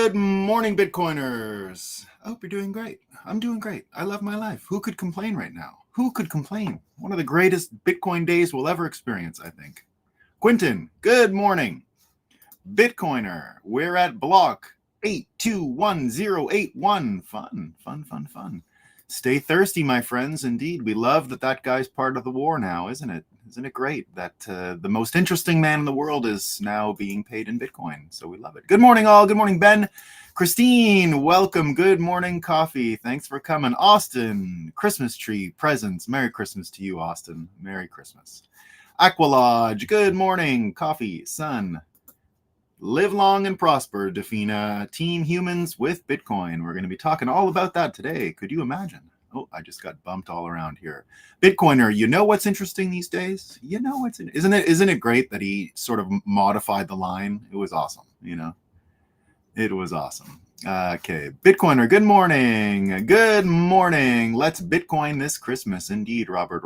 Good morning, Bitcoiners. I hope you're doing great. I'm doing great. I love my life. Who could complain right now? Who could complain? One of the greatest Bitcoin days we'll ever experience, I think. Quentin, good morning. Bitcoiner, we're at block 821081. Fun. Stay thirsty, my friends. Indeed, we love that guy's part of the war now, isn't it? Isn't it great that the most interesting man in the world is now being paid in Bitcoin? So we love it. Good morning, all. Good morning, Ben. Christine, welcome. Good morning, Coffee. Thanks for coming. Austin, Christmas tree, presents. Merry Christmas to you, Austin. Merry Christmas. Aqualodge, good morning. Coffee, sun. Live long and prosper, Defina. Team humans with Bitcoin. We're going to be talking all about that today. Could you imagine? Oh, I just got bumped all around here. Bitcoiner, you know what's interesting these days? You know what's isn't it great that he sort of modified the line? It was awesome, you know. It was awesome. Okay, Bitcoiner, good morning. Good morning. Let's Bitcoin this Christmas. Indeed, Robert,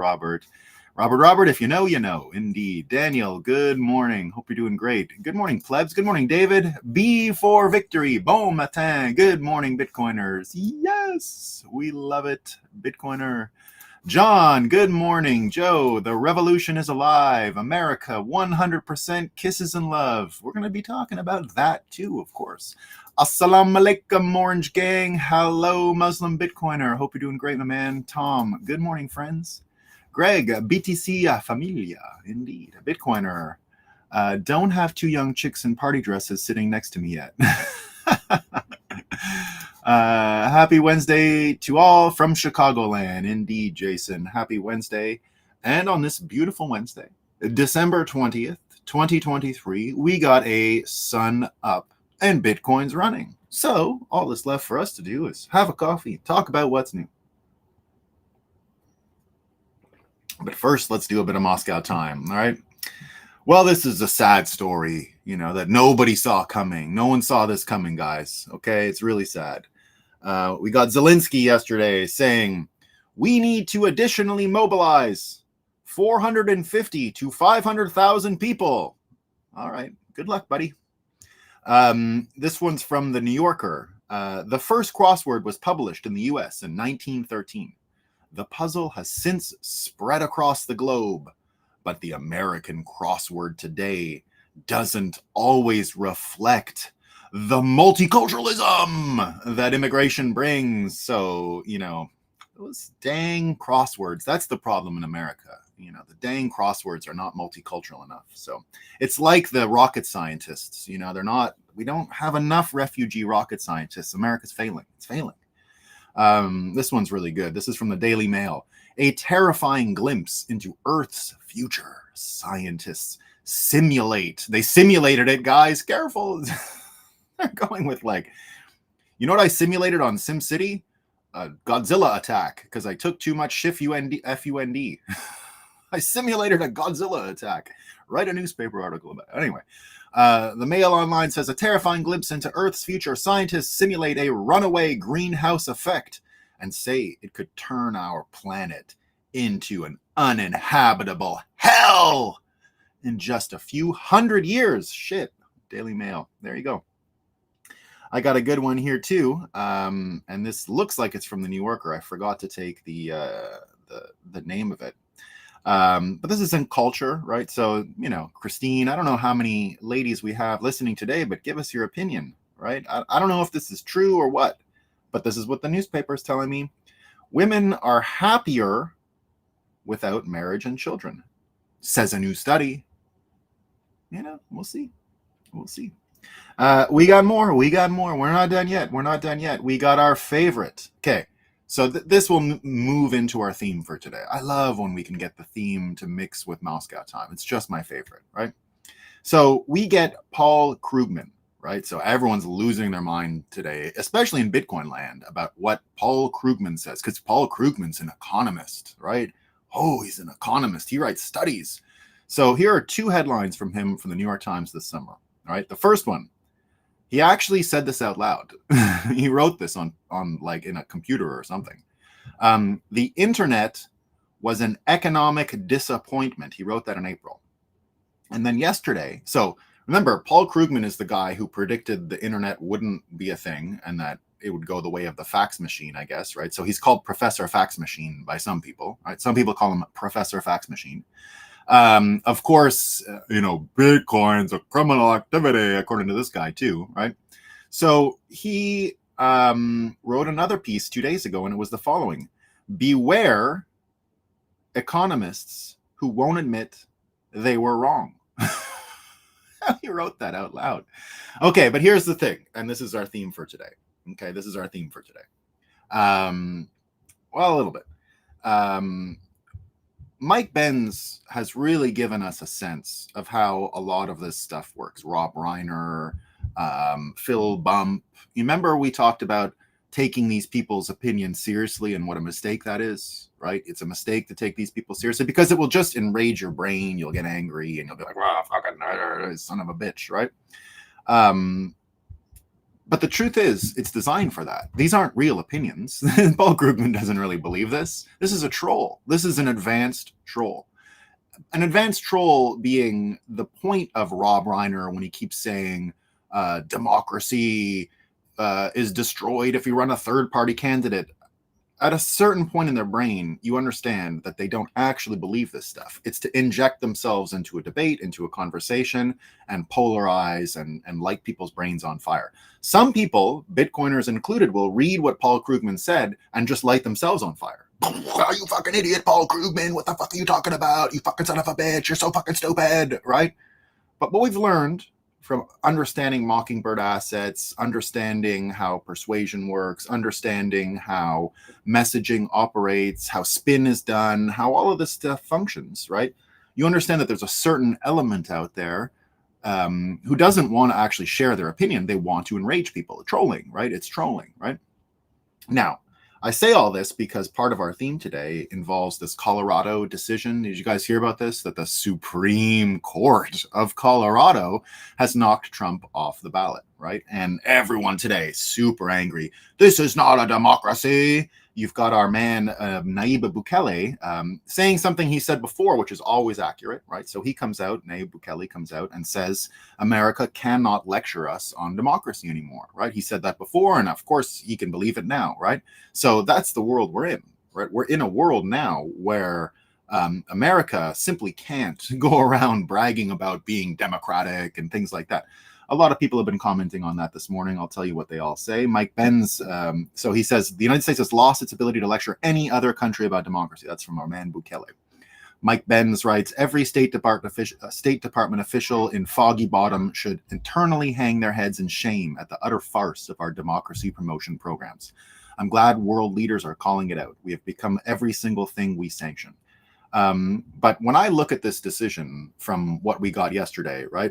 if you know, you know. Indeed. Daniel, good morning. Hope you're doing great. Good morning, plebs. Good morning, David. B for victory. Bon matin. Good morning, Bitcoiners. Yes, we love it, Bitcoiner. John, good morning. Joe, the revolution is alive. America, 100% kisses and love. We're going to be talking about that too, of course. Assalamu alaikum, Orange Gang. Hello, Muslim Bitcoiner. Hope you're doing great, my man. Tom, good morning, friends. Greg, BTC Familia, indeed. Bitcoiner, don't have two young chicks in party dresses sitting next to me yet. Happy Wednesday to all from Chicagoland. Indeed, Jason. Happy Wednesday. And on this beautiful Wednesday, December 20th, 2023, we got a sun up and Bitcoin's running. So all that's left for us to do is have a coffee, talk about what's new. But first, let's do a bit of Moscow time, all right? Well, this is a sad story, you know, that nobody saw coming. No one saw this coming, guys, okay? It's really sad. We got Zelensky yesterday saying, we need to additionally mobilize 450 to 500,000 people. All right, good luck, buddy. This one's from the New Yorker. The first crossword was published in the US in 1913. The puzzle has since spread across the globe, but the American crossword today doesn't always reflect the multiculturalism that immigration brings. So, you know, those dang crosswords, that's the problem in America. You know, the dang crosswords are not multicultural enough. So it's like the rocket scientists, you know, we don't have enough refugee rocket scientists. America's failing. It's failing. This one's really good. This is from the Daily Mail. A terrifying glimpse into Earth's future. Scientists simulated it, guys. Careful. They're going with you know what I simulated on SimCity? A Godzilla attack, because I took too much FUND. I simulated a Godzilla attack. Write a newspaper article about it. Anyway. The Mail Online says, a terrifying glimpse into Earth's future. Scientists simulate a runaway greenhouse effect and say it could turn our planet into an uninhabitable hell in just a few hundred years. Shit. Daily Mail. There you go. I got a good one here too. And this looks like it's from the New Yorker. I forgot to take the name of it. But this is in culture, right? So, you know, Christine, I don't know how many ladies we have listening today, but give us your opinion, right? I don't know if this is true or what, but this is what the newspaper is telling me. Women are happier without marriage and children, says a new study. You know, we'll see. We'll see. We got more. We're not done yet. We got our favorite. Okay. So this will move into our theme for today. I love when we can get the theme to mix with Moscow time. It's just my favorite, right? So we get Paul Krugman, right? So everyone's losing their mind today, especially in Bitcoin land, about what Paul Krugman says, because Paul Krugman's an economist, right? Oh, he's an economist. He writes studies. So here are two headlines from him from the New York Times this summer, all right? The first one, he actually said this out loud. He wrote this on like in a computer or something. The internet was an economic disappointment. He wrote that in April. And then yesterday, so Remember, Paul Krugman is the guy who predicted the internet wouldn't be a thing and that it would go the way of the fax machine, I guess, right? So he's called Professor Fax Machine by some people, right? Some people call him Professor Fax Machine. Of course, Bitcoin's a criminal activity, according to this guy too, right? So he wrote another piece 2 days ago, and it was the following: beware economists who won't admit they were wrong. He wrote that out loud. Okay, but here's the thing, and this is our theme for today. Okay, this is our theme for today. Well, a little bit. Mike Benz has really given us a sense of how a lot of this stuff works. Rob Reiner, Phil Bump. You remember we talked about taking these people's opinions seriously and what a mistake that is, right? It's a mistake to take these people seriously because it will just enrage your brain. You'll get angry and you'll be like, "Wow, fucking son of a bitch," right? But the truth is, it's designed for that. These aren't real opinions. Paul Krugman doesn't really believe this. This is a troll. This is an advanced troll. An advanced troll being the point of Rob Reiner when he keeps saying democracy is destroyed if you run a third-party candidate. At a certain point in their brain, you understand that they don't actually believe this stuff. It's to inject themselves into a debate, into a conversation, and polarize and light people's brains on fire. Some people, Bitcoiners included, will read what Paul Krugman said and just light themselves on fire. Oh, you fucking idiot, Paul Krugman. What the fuck are you talking about? You fucking son of a bitch. You're so fucking stupid, right? But what we've learned from understanding Mockingbird assets, understanding how persuasion works, understanding how messaging operates, how spin is done, how all of this stuff functions, right? You understand that there's a certain element out there who doesn't want to actually share their opinion. They want to enrage people. Trolling, right? It's trolling, right? Now, I say all this because part of our theme today involves this Colorado decision. Did you guys hear about this? That the Supreme Court of Colorado has knocked Trump off the ballot, right? And everyone today super angry. This is not a democracy. You've got our man, Nayib Bukele, saying something he said before, which is always accurate, right? So he comes out, Nayib Bukele comes out and says, America cannot lecture us on democracy anymore, right? He said that before, and of course he can believe it now, right? So that's the world we're in, right? We're in a world now where America simply can't go around bragging about being democratic and things like that. A lot of people have been commenting on that this morning. I'll tell you what they all say. Mike Benz, so he says, the United States has lost its ability to lecture any other country about democracy. That's from our man Bukele. Mike Benz writes, every State Department official in Foggy Bottom should internally hang their heads in shame at the utter farce of our democracy promotion programs. I'm glad world leaders are calling it out. We have become every single thing we sanction. But when I look at this decision from what we got yesterday, right,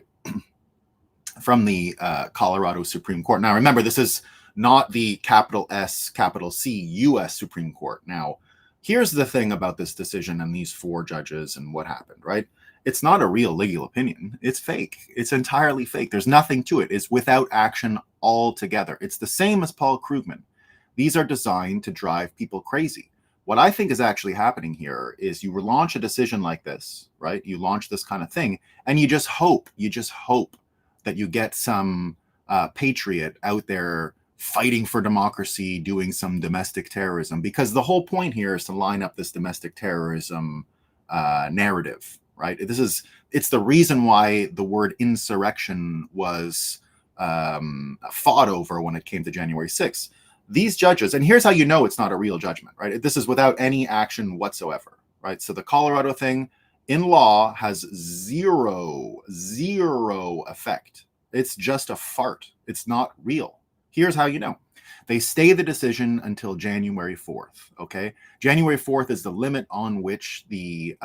from the Colorado Supreme Court. Now, remember, this is not the capital S, capital C, U.S. Supreme Court. Now, here's the thing about this decision and these 4 judges and what happened, right? It's not a real legal opinion. It's fake. It's entirely fake. There's nothing to it. It's without action altogether. It's the same as Paul Krugman. These are designed to drive people crazy. What I think is actually happening here is you launch a decision like this, right? You launch this kind of thing, and you just hope that you get some patriot out there fighting for democracy, doing some domestic terrorism, because the whole point here is to line up this domestic terrorism narrative, right? It's the reason why the word insurrection was fought over when it came to January 6th. These judges, and here's how you know it's not a real judgment, right? This is without any action whatsoever, right? So the Colorado thing, in law, has zero effect. It's just a fart. It's not real. Here's how you know. They stay the decision until January 4th, okay? January 4th is the limit on which the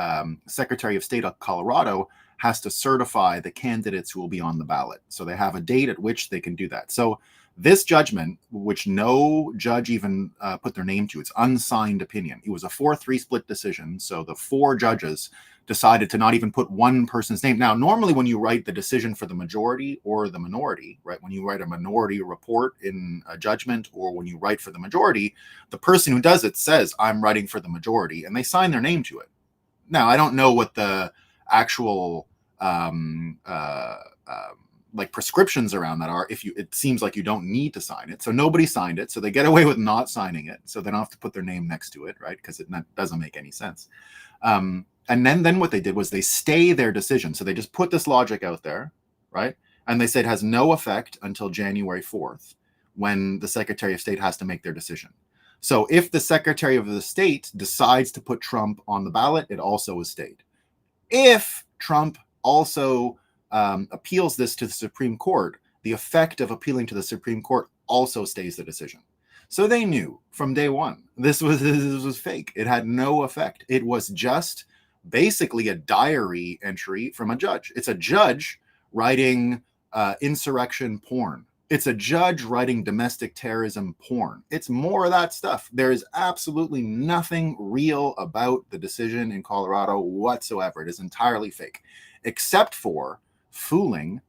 Secretary of State of Colorado has to certify the candidates who will be on the ballot. So they have a date at which they can do that. So this judgment, which no judge even put their name to, it's unsigned opinion. It was a 4-3 split decision. So the 4 judges decided to not even put one person's name. Now, normally when you write the decision for the majority or the minority, right, when you write a minority report in a judgment or when you write for the majority, the person who does it says, I'm writing for the majority, and they sign their name to it. Now, I don't know what the actual like prescriptions around that are, it seems like you don't need to sign it. So nobody signed it. So they get away with not signing it. So they don't have to put their name next to it, right? Because it doesn't make any sense. And then what they did was they stay their decision. So they just put this logic out there, right? And they say it has no effect until January 4th, when the Secretary of State has to make their decision. So if the Secretary of the State decides to put Trump on the ballot, it also is stayed. If Trump also appeals this to the Supreme Court, the effect of appealing to the Supreme Court also stays the decision. So they knew from day one this was fake. It had no effect. It was just basically a diary entry from a judge. It's a judge writing insurrection porn. It's a judge writing domestic terrorism porn. It's more of that stuff. There is absolutely nothing real about the decision in Colorado whatsoever. It is entirely fake, except for fooling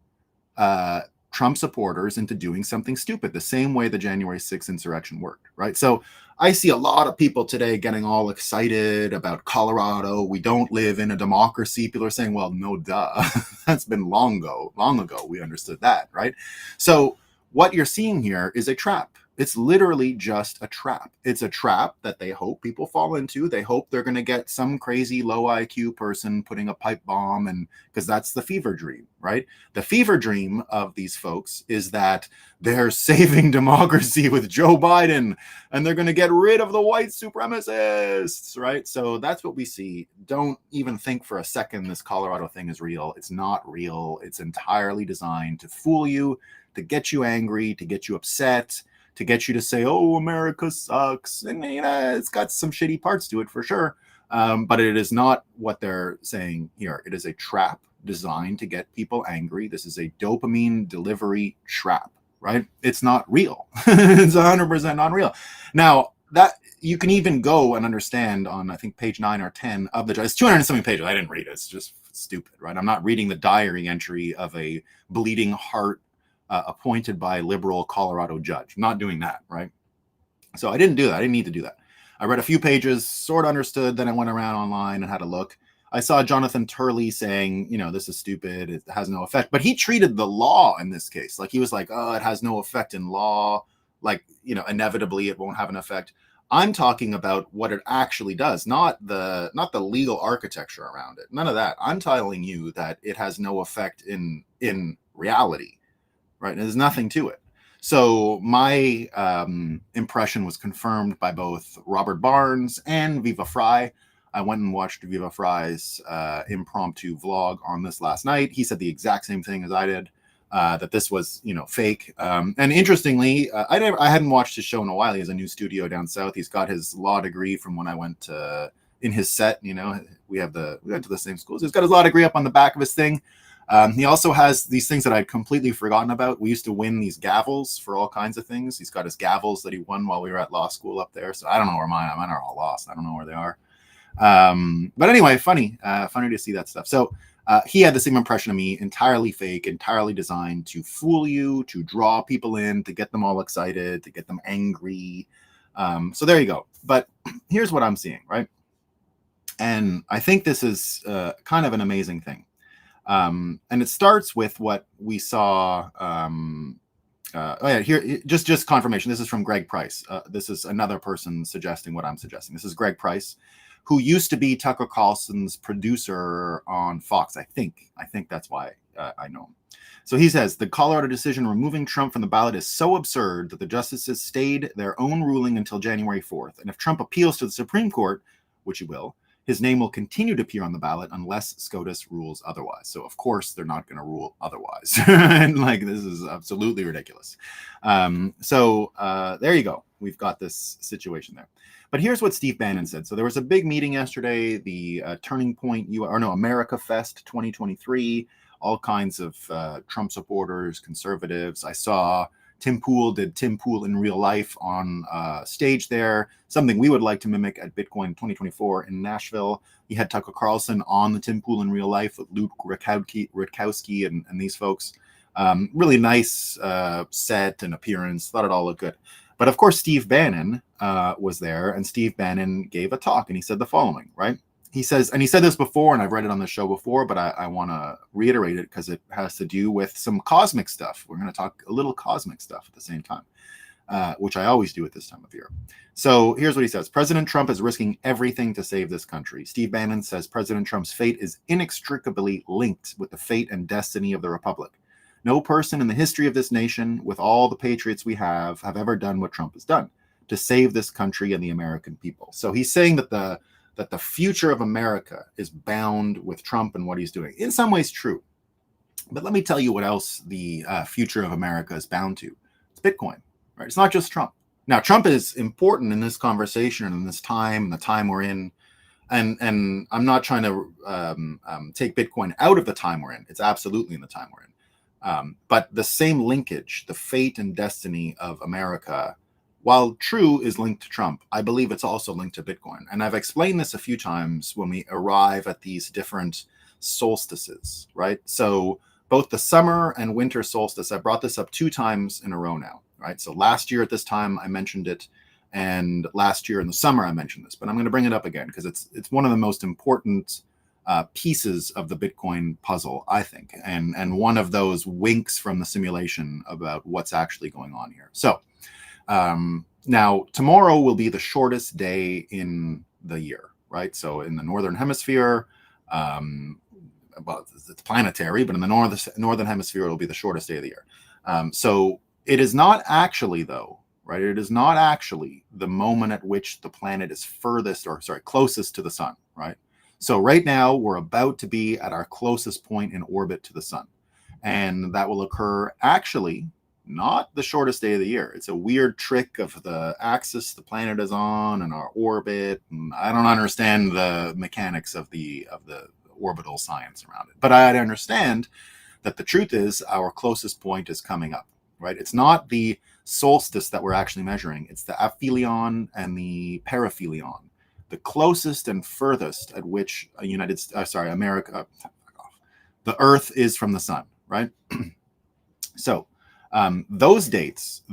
Trump supporters into doing something stupid, the same way the January 6th insurrection worked, right? So I see a lot of people today getting all excited about Colorado. We don't live in a democracy. People are saying, well, no, duh. That's been long ago. We understood that, right? So what you're seeing here is a trap. It's literally just a trap. It's a trap that they hope people fall into. They hope they're going to get some crazy low IQ person putting a pipe bomb, and because that's the fever dream, right? The fever dream of these folks is that they're saving democracy with Joe Biden and they're going to get rid of the white supremacists, right? So that's what we see. Don't even think for a second this Colorado thing is real. It's not real. It's entirely designed to fool you, to get you angry, to get you upset, to get you to say, oh, America sucks. And, it's got some shitty parts to it for sure. But it is not what they're saying here. It is a trap designed to get people angry. This is a dopamine delivery trap, right? It's not real. It's 100% not real. Now, that you can even go and understand on, I think, page 9 or 10 of the, it's 200 and something pages. I didn't read it. It's just stupid, right? I'm not reading the diary entry of a bleeding heart appointed by liberal Colorado judge. I'm not doing that, right? So I didn't do that. I didn't need to do that. I read a few pages, sort of understood. Then I went around online and had a look. I saw Jonathan Turley saying, this is stupid. It has no effect. But he treated the law in this case. Like he was like, oh, it has no effect in law. Like, inevitably it won't have an effect. I'm talking about what it actually does, not the legal architecture around it. None of that. I'm telling you that it has no effect in reality. Right. There's nothing to it. So my impression was confirmed by both Robert Barnes and Viva Fry. I went and watched Viva Fry's impromptu vlog on this last night. He said the exact same thing as I did, that this was, fake. And interestingly, I hadn't watched his show in a while. He has a new studio down south. He's got his law degree from when I went in his set. We went to the same schools. He's got his law degree up on the back of his thing. He also has these things that I'd completely forgotten about. We used to win these gavels for all kinds of things. He's got his gavels that he won while we were at law school up there. So I don't know where mine are all lost. I don't know where they are. But anyway, funny to see that stuff. So he had the same impression of me, entirely fake, entirely designed to fool you, to draw people in, to get them all excited, to get them angry. So there you go. But here's what I'm seeing, right? And I think this is kind of an amazing thing. And it starts with what we saw. Here, just confirmation. This is from Greg Price. This is another person suggesting what I'm suggesting. This is Greg Price, who used to be Tucker Carlson's producer on Fox. I think that's why I know him. So he says the Colorado decision removing Trump from the ballot is so absurd that the justices stayed their own ruling until January 4th. And if Trump appeals to the Supreme Court, which he will, his name will continue to appear on the ballot unless SCOTUS rules otherwise. So, of course, they're not going to rule otherwise. And this is absolutely ridiculous. So there you go. We've got this situation there. But here's what Steve Bannon said. So there was a big meeting yesterday, the Turning Point, America Fest 2023, all kinds of Trump supporters, conservatives. I saw Tim Pool did Tim Pool in real life on stage there, something we would like to mimic at Bitcoin 2024 in Nashville. He had Tucker Carlson on the Tim Pool in real life with Luke Rutkowski and these folks. Really nice set and appearance. Thought it all looked good. But of course, Steve Bannon was there, and Steve Bannon gave a talk, and he said the following, right? he says, and he said this before, and I've read it on the show before, but I want to reiterate it because it has to do with some cosmic stuff. We're going to talk a little cosmic stuff at the same time, which I always do at this time of year. So here's what he says. President Trump is risking everything to save this country. Steve Bannon says President Trump's fate is inextricably linked with the fate and destiny of the republic. No person in the history of this nation, with all the patriots we have ever done what Trump has done to save this country and the American people. So he's saying that the future of America is bound with Trump and what he's doing. In some ways, true. But let me tell you what else the future of America is bound to. It's Bitcoin, right? It's not just Trump. Now, Trump is important in this conversation and in this time, the time we're in. And I'm not trying to take Bitcoin out of the time we're in. It's absolutely in the time we're in. But the same linkage, the fate and destiny of America, while true, is linked to Trump, I believe it's also linked to Bitcoin. And I've explained this a few times when we arrive at these different solstices, right? So both the summer and winter solstice, I brought this up 2 times in a row now, right? So last year at this time, I mentioned it. And last year in the summer, I mentioned this. But I'm going to bring it up again because it's one of the most important pieces of the Bitcoin puzzle, I think. And one of those winks from the simulation about what's actually going on here. So now tomorrow will be the shortest day in the year, right? So in the Northern Hemisphere, well, it's planetary, but in the Northern Hemisphere, it'll be the shortest day of the year. So it is not actually, though, right? It is not actually the moment at which the planet is closest to the sun, right? So right now we're about to be at our closest point in orbit to the sun. And that will occur actually not the shortest day of the year. It's a weird trick of the axis the planet is on and our orbit. And I don't understand the mechanics of the orbital science around it. But I understand that the truth is our closest point is coming up, right? It's not the solstice that we're actually measuring. It's the aphelion and the periphelion, the closest and furthest at which America, the Earth is from the sun, right? So those dates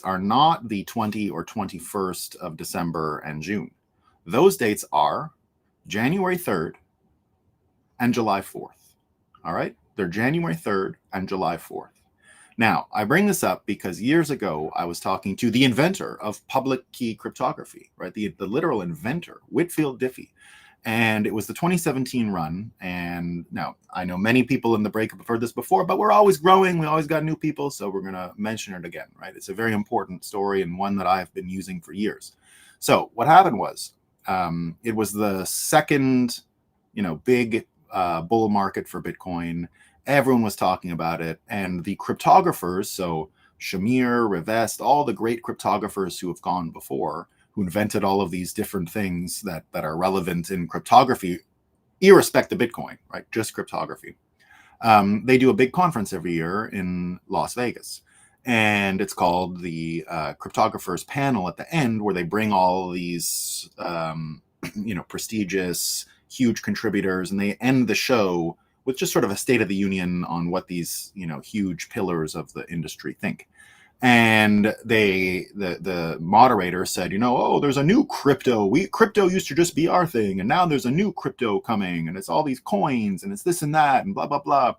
are not the 20 or 21st of December and June. Those dates are January 3rd and July 4th. All right? They're January 3rd and July 4th. Now, I bring this up because years ago, I was talking to the inventor of public key cryptography, right? The literal inventor, Whitfield Diffie. And it was the 2017 run. And now I know many people in the breakup have heard this before, but we're always growing. We always got new people. So we're going to mention it again, right? It's a very important story and one that I've been using for years. So what happened was it was the second, big bull market for Bitcoin. Everyone was talking about it. And the cryptographers, so Shamir, Rivest, all the great cryptographers who have gone before, who invented all of these different things that are relevant in cryptography, irrespective of Bitcoin, right? Just cryptography. They do a big conference every year in Las Vegas. And it's called the Cryptographers Panel at the end, where they bring all these, prestigious, huge contributors, and they end the show with just sort of a state of the union on what these, huge pillars of the industry think. And the moderator said, there's a new crypto. Crypto used to just be our thing, and now there's a new crypto coming, and it's all these coins, and it's this and that, and blah blah blah.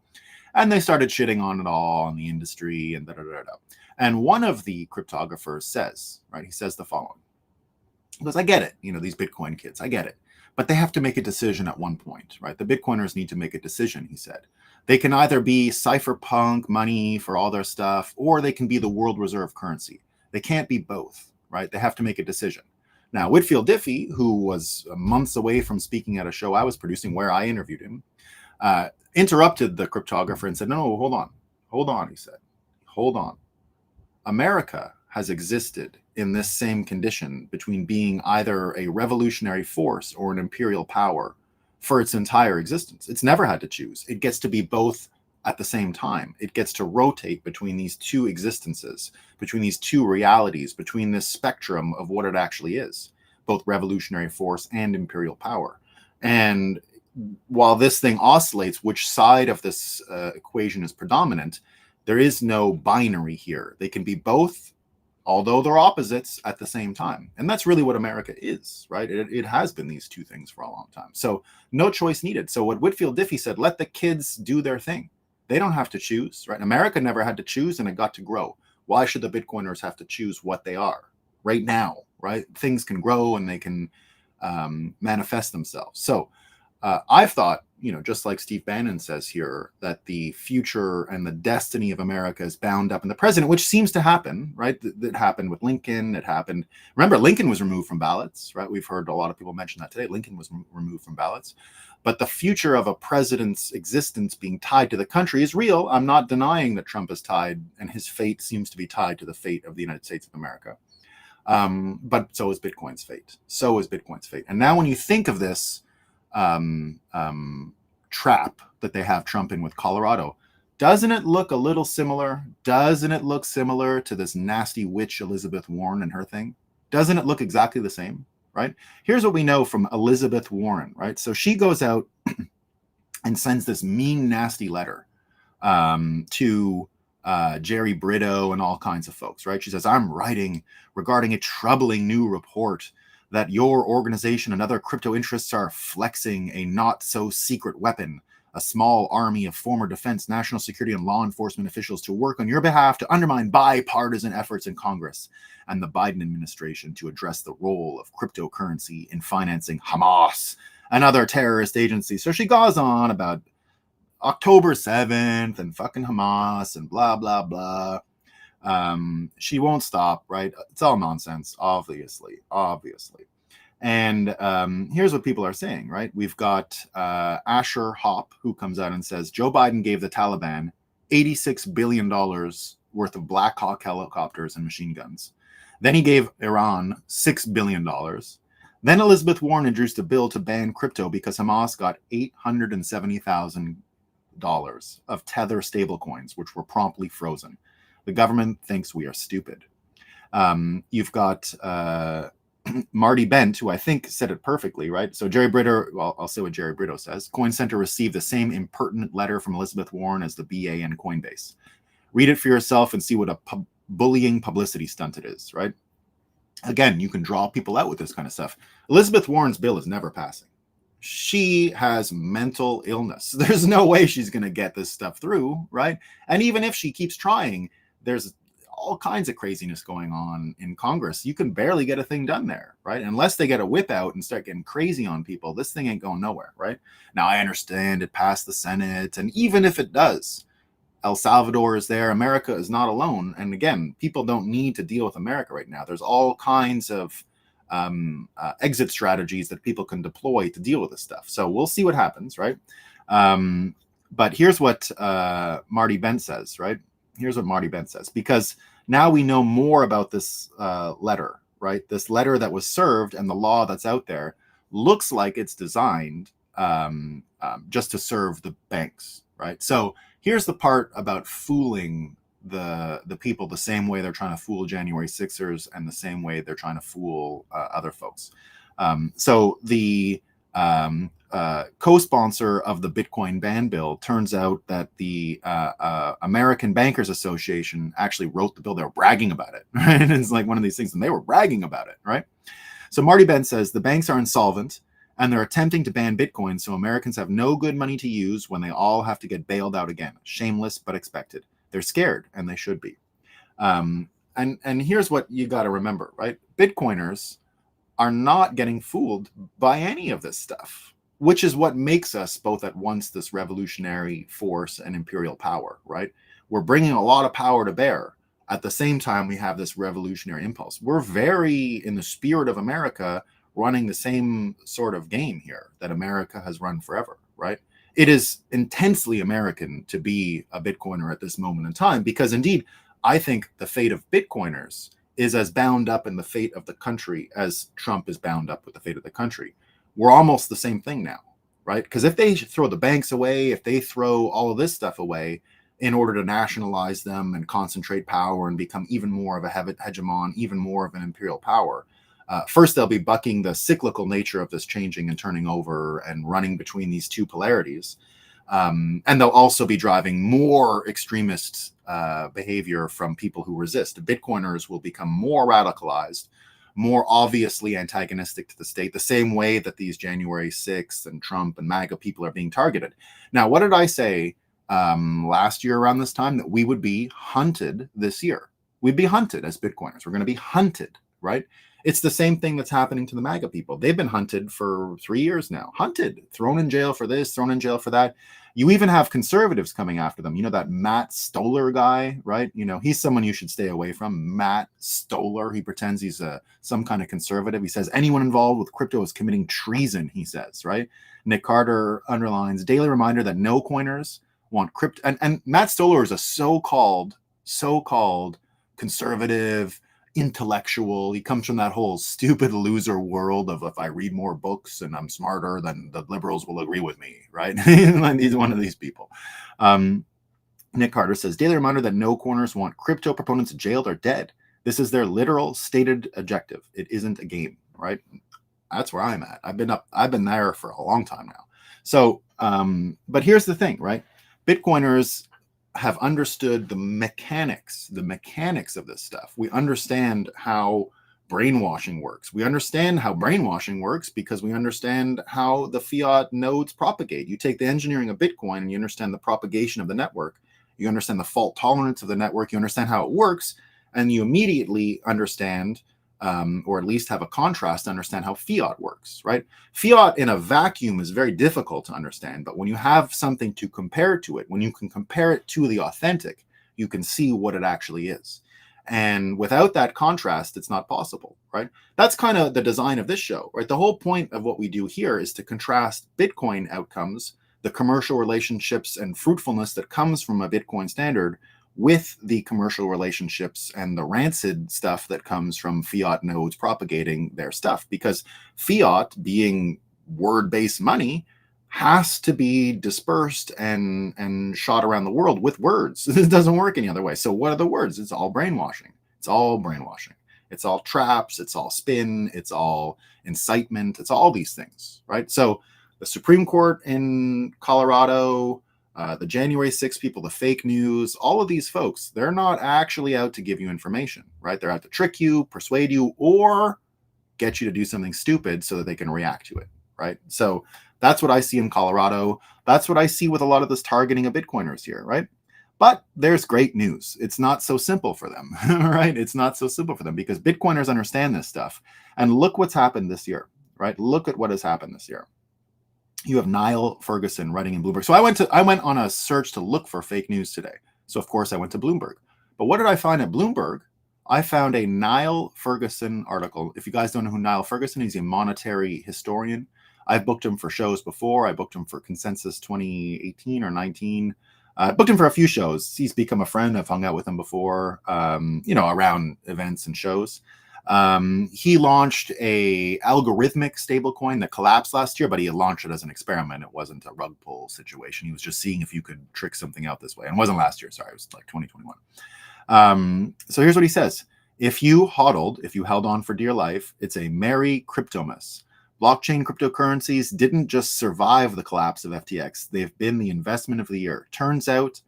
And they started shitting on it all, on the industry, and da da da da. And one of the cryptographers says, right, he says the following. He goes, I get it, these Bitcoin kids, I get it. But they have to make a decision at one point, right? The Bitcoiners need to make a decision, he said. They can either be cypherpunk money for all their stuff, or they can be the world reserve currency. They can't be both, right? They have to make a decision. Now, Whitfield Diffie, who was months away from speaking at a show I was producing where I interviewed him, interrupted the cryptographer and said, no, hold on, he said. Hold on. America has existed in this same condition between being either a revolutionary force or an imperial power for its entire existence. It's never had to choose. It gets to be both at the same time. It gets to rotate between these two existences, between these two realities, between this spectrum of what it actually is, both revolutionary force and imperial power. And while this thing oscillates, which side of this equation is predominant, there is no binary here. They can be both although they're opposites at the same time. And that's really what America is, right? It has been these two things for a long time. So no choice needed. So what Whitfield Diffie said, let the kids do their thing. They don't have to choose, right? America never had to choose, and it got to grow. Why should the Bitcoiners have to choose what they are right now, right? Things can grow and they can manifest themselves. So I've thought, just like Steve Bannon says here, that the future and the destiny of America is bound up in the president, which seems to happen, right? That happened with Lincoln. It happened. Remember, Lincoln was removed from ballots, right? We've heard a lot of people mention that today. Lincoln was removed from ballots. But the future of a president's existence being tied to the country is real. I'm not denying that Trump is tied, and his fate seems to be tied to the fate of the United States of America. But so is Bitcoin's fate. So is Bitcoin's fate. And now when you think of this trap that they have Trump in with Colorado, doesn't it look a little similar? Doesn't it look similar to this nasty witch Elizabeth Warren and her thing? Doesn't it look exactly the same, right? Here's what we know from Elizabeth Warren, right? So she goes out and sends this mean, nasty letter to Jerry Brito and all kinds of folks, right? She says, I'm writing regarding a troubling new report that your organization and other crypto interests are flexing a not-so-secret weapon, a small army of former defense, national security, and law enforcement officials to work on your behalf to undermine bipartisan efforts in Congress and the Biden administration to address the role of cryptocurrency in financing Hamas and other terrorist agencies. So she goes on about October 7th and fucking Hamas and blah, blah, blah. She won't stop, right? It's all nonsense, obviously. And here's what people are saying, right? We've got Asher Hop, who comes out and says, Joe Biden gave the Taliban $86 billion worth of Black Hawk helicopters and machine guns. Then he gave Iran $6 billion. Then Elizabeth Warren introduced a bill to ban crypto because Hamas got $870,000 of Tether stablecoins, which were promptly frozen. The government thinks we are stupid. You've got Marty Bent, who I think said it perfectly, right? So Jerry Brito, well, I'll say what Jerry Brito says. Coin Center received the same impertinent letter from Elizabeth Warren as the BA and Coinbase. Read it for yourself and see what a bullying publicity stunt it is, right? Again, you can draw people out with this kind of stuff. Elizabeth Warren's bill is never passing. She has mental illness. There's no way she's going to get this stuff through, right? And even if she keeps trying, there's all kinds of craziness going on in Congress. You can barely get a thing done there, right? Unless they get a whip out and start getting crazy on people, this thing ain't going nowhere, right? Now, I understand it passed the Senate, and even if it does, El Salvador is there. America is not alone. And again, people don't need to deal with America right now. There's all kinds of exit strategies that people can deploy to deal with this stuff. So we'll see what happens, right? But here's what Marty Bent says, right? Here's what Marty Bent says, because now we know more about this letter, right? This letter that was served and the law that's out there looks like it's designed just to serve the banks, right? So here's the part about fooling the people the same way they're trying to fool January 6ers and the same way they're trying to fool other folks. So the co-sponsor of the Bitcoin ban bill, turns out that the American Bankers Association actually wrote the bill. They were bragging about it, right? And it's like one of these things, and they were bragging about it, right? So Marty Bent says the banks are insolvent and they're attempting to ban Bitcoin, so Americans have no good money to use when they all have to get bailed out again. Shameless but expected. They're scared, and they should be. And here's what you got to remember, right? Bitcoiners are not getting fooled by any of this stuff, which is what makes us both at once this revolutionary force and imperial power, right? We're bringing a lot of power to bear. At the same time, we have this revolutionary impulse. We're very, in the spirit of America, running the same sort of game here that America has run forever, right? It is intensely American to be a Bitcoiner at this moment in time, because indeed, I think the fate of Bitcoiners is as bound up in the fate of the country as Trump is bound up with the fate of the country. We're almost the same thing now, right? Because if they throw the banks away, if they throw all of this stuff away in order to nationalize them and concentrate power and become even more of a hegemon, even more of an imperial power, first they'll be bucking the cyclical nature of this changing and turning over and running between these two polarities. And they'll also be driving more extremist behavior from people who resist. Bitcoiners will become more radicalized, more obviously antagonistic to the state, the same way that these January 6th and Trump and MAGA people are being targeted. Now, what did I say last year around this time? That we would be hunted this year. We'd be hunted as Bitcoiners. We're going to be hunted, right? It's the same thing that's happening to the MAGA people. They've been hunted for 3 years now. Hunted, thrown in jail for this, thrown in jail for that. You even have conservatives coming after them. You know, that Matt Stoller guy, right? You know, he's someone you should stay away from. Matt Stoller. He pretends he's some kind of conservative. He says anyone involved with crypto is committing treason, he says, right? Nick Carter underlines, daily reminder that no coiners want crypto. And Matt Stoller is a so-called conservative, intellectual. He comes from that whole stupid loser world of, if I read more books and I'm smarter, then the liberals will agree with me, right? He's one of these people. Nick Carter says, daily reminder that no corners want crypto proponents jailed or dead. This is their literal stated objective. It isn't a game, right? That's where I'm at. I've been there for a long time now. So, but here's the thing, right? Bitcoiners have understood the mechanics of this stuff. We understand how brainwashing works. We understand how brainwashing works because we understand how the fiat nodes propagate. You take the engineering of Bitcoin and you understand the propagation of the network. You understand the fault tolerance of the network. You understand how it works, and you immediately understand, or at least have a contrast to understand how fiat works, right? Fiat in a vacuum is very difficult to understand, but when you have something to compare to it, when you can compare it to the authentic, you can see what it actually is. And without that contrast, it's not possible, right? That's kind of the design of this show, right? The whole point of what we do here is to contrast Bitcoin outcomes, the commercial relationships and fruitfulness that comes from a Bitcoin standard, with the commercial relationships and the rancid stuff that comes from fiat nodes propagating their stuff. Because fiat, being word-based money, has to be dispersed and shot around the world with words. It doesn't work any other way. So what are the words? It's all brainwashing. It's all brainwashing. It's all traps. It's all spin. It's all incitement. It's all these things, right? So the Supreme Court in Colorado, the January 6th people, the fake news, all of these folks, they're not actually out to give you information, right? They're out to trick you, persuade you, or get you to do something stupid so that they can react to it, right? So that's what I see in Colorado. That's what I see with a lot of this targeting of Bitcoiners here, right? But there's great news. It's not so simple for them, right? It's not so simple for them because Bitcoiners understand this stuff. And look what's happened this year, right? Look at what has happened this year. You have Niall Ferguson writing in Bloomberg. So I went on a search to look for fake news today. So of course I went to Bloomberg. But what did I find at Bloomberg? I found a Niall Ferguson article. If you guys don't know who Niall Ferguson is, he's a monetary historian. I've booked him for shows before. I booked him for Consensus 2018 or 19. I booked him for a few shows. He's become a friend. I've hung out with him before, around events and shows. He launched a algorithmic stablecoin that collapsed last year, but he launched it as an experiment. It wasn't a rug pull situation. He was just seeing if you could trick something out this way. And it wasn't last year. Sorry, it was like 2021. So here's what he says. If you hodled, if you held on for dear life, it's a merry cryptomas. Blockchain cryptocurrencies didn't just survive the collapse of FTX. They've been the investment of the year. Turns out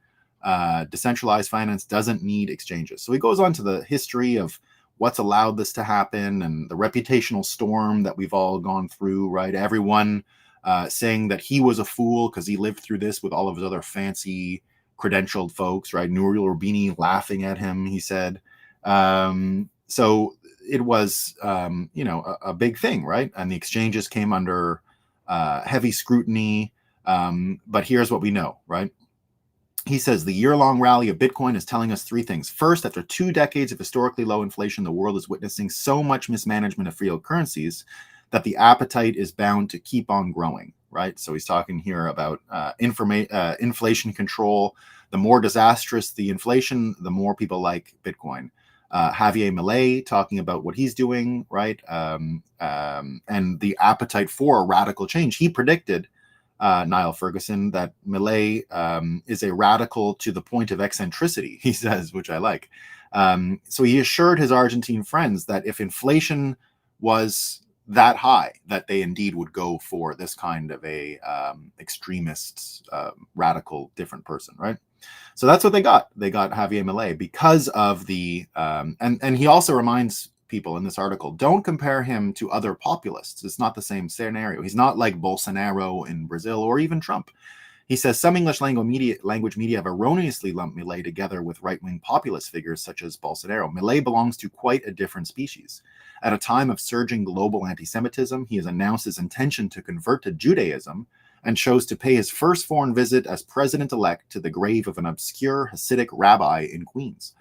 decentralized finance doesn't need exchanges. So he goes on to the history of what's allowed this to happen and the reputational storm that we've all gone through, right? Everyone saying that he was a fool because he lived through this with all of his other fancy credentialed folks, right? Nouriel Roubini laughing at him, he said. So it was, a big thing, right? And the exchanges came under heavy scrutiny. But here's what we know, right? He says the year-long rally of Bitcoin is telling us three things. First, after 2 decades of historically low inflation, the world is witnessing so much mismanagement of fiat currencies that the appetite is bound to keep on growing, right? So he's talking here about inflation control. The more disastrous the inflation, the more people like Bitcoin. Javier Milei talking about what he's doing, right? And the appetite for a radical change. He predicted, Niall Ferguson, that Milei is a radical to the point of eccentricity, he says, which I like. So he assured his Argentine friends that if inflation was that high that they indeed would go for this kind of a extremist, radical, different person, right? So that's what they got. They got Javier Milei because of the and he also reminds people in this article, don't compare him to other populists. It's not the same scenario. He's not like Bolsonaro in Brazil or even Trump. He says some English language media have erroneously lumped Milei together with right-wing populist figures such as Bolsonaro. Milei belongs to quite a different species. At a time of surging global anti-Semitism, he has announced his intention to convert to Judaism and chose to pay his first foreign visit as president-elect to the grave of an obscure Hasidic rabbi in Queens.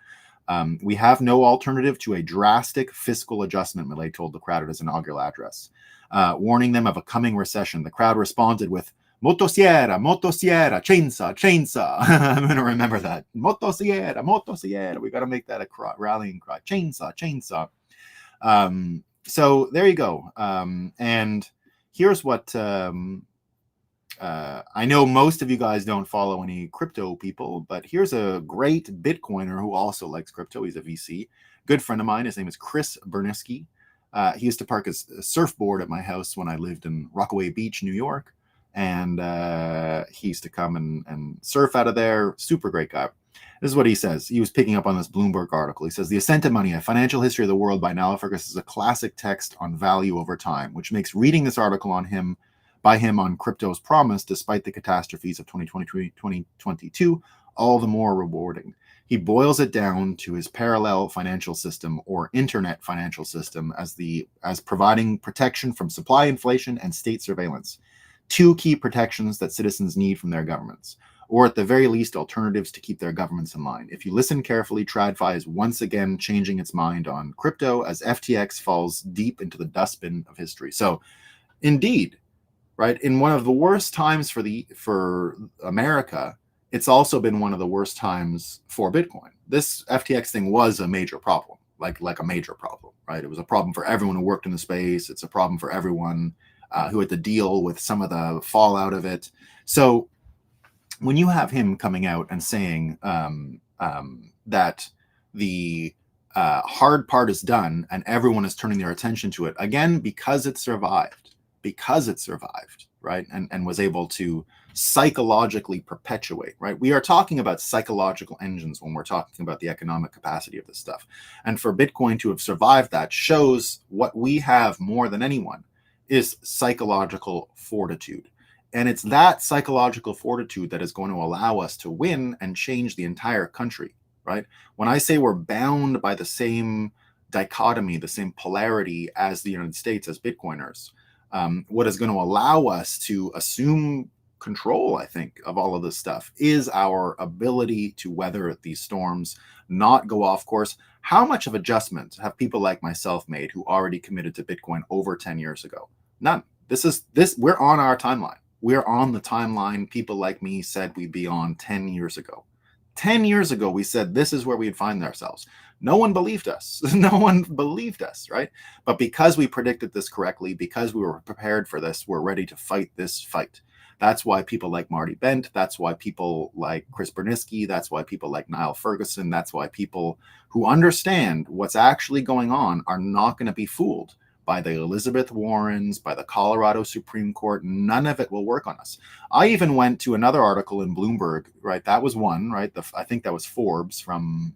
We have no alternative to a drastic fiscal adjustment, Milei told the crowd at his inaugural address. Warning them of a coming recession, the crowd responded with, Motosierra, motosierra, chainsaw, chainsaw. I'm going to remember that. Motosierra, motosierra. We got to make that a rallying cry. Chainsaw, chainsaw. So there you go. And here's what I know most of you guys don't follow any crypto people, but here's a great Bitcoiner who also likes crypto. He's a VC. Good friend of mine. His name is Chris Berniski. He used to park his surfboard at my house when I lived in Rockaway Beach, New York. And he used to come and surf out of there. Super great guy. This is what he says. He was picking up on this Bloomberg article. He says, The Ascent of Money, A Financial History of the World by Niall Fergus is a classic text on value over time, which makes reading this article by him on crypto's promise, despite the catastrophes of 2022, all the more rewarding. He boils it down to his parallel financial system or internet financial system as providing protection from supply inflation and state surveillance. Two key protections that citizens need from their governments, or at the very least, alternatives to keep their governments in line. If you listen carefully, TradFi is once again changing its mind on crypto as FTX falls deep into the dustbin of history. So, indeed, right, in one of the worst times for America, it's also been one of the worst times for Bitcoin. This FTX thing was a major problem, like a major problem, right? It was a problem for everyone who worked in the space. It's a problem for everyone who had to deal with some of the fallout of it. So when you have him coming out and saying that the hard part is done and everyone is turning their attention to it, again, because it survived, right, and was able to psychologically perpetuate, right? We are talking about psychological engines when we're talking about the economic capacity of this stuff. And for Bitcoin to have survived that shows what we have more than anyone is psychological fortitude. And it's that psychological fortitude that is going to allow us to win and change the entire country, right? When I say we're bound by the same dichotomy, the same polarity as the United States, as Bitcoiners, what is going to allow us to assume control, I think, of all of this stuff is our ability to weather these storms, not go off course. How much of adjustment have people like myself made who already committed to Bitcoin over 10 years ago? None. We're on our timeline. We're on the timeline people like me said we'd be on 10 years ago. 10 years ago, we said this is where we'd find ourselves. No one believed us. No one believed us, right? But because we predicted this correctly, because we were prepared for this, we're ready to fight this fight. That's why people like Marty Bent, that's why people like Chris Berniski, that's why people like Niall Ferguson, that's why people who understand what's actually going on are not going to be fooled by the Elizabeth Warrens, by the Colorado Supreme Court. None of it will work on us. I even went to another article in Bloomberg, right? That was one, right? I think that was Forbes from,